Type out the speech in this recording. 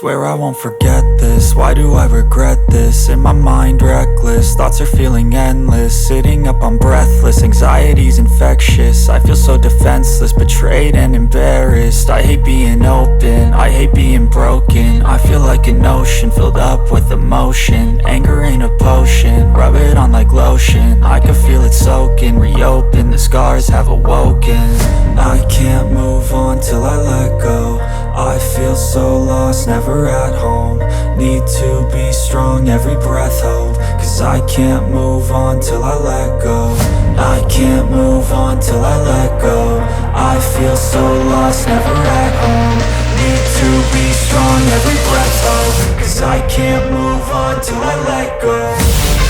Swear I won't forget this, why do I regret this? In my mind reckless, thoughts are feeling endless. Sitting up I'm breathless, anxiety's infectious. I feel so defenseless, betrayed and embarrassed. I hate being open, I hate being broken. I feel like an ocean filled up with emotion. Anger ain't a potion, rub it on like lotion. I can feel it soaking, reopen, the scars have awoken. I can't move on till I let go. I feel so lost, never at home. Need to be strong, every breath hope. Cause I can't move on till I let go. I can't move on till I let go. I feel so lost, never at home. Need to be strong, every breath hope. Cause I can't move on till I let go.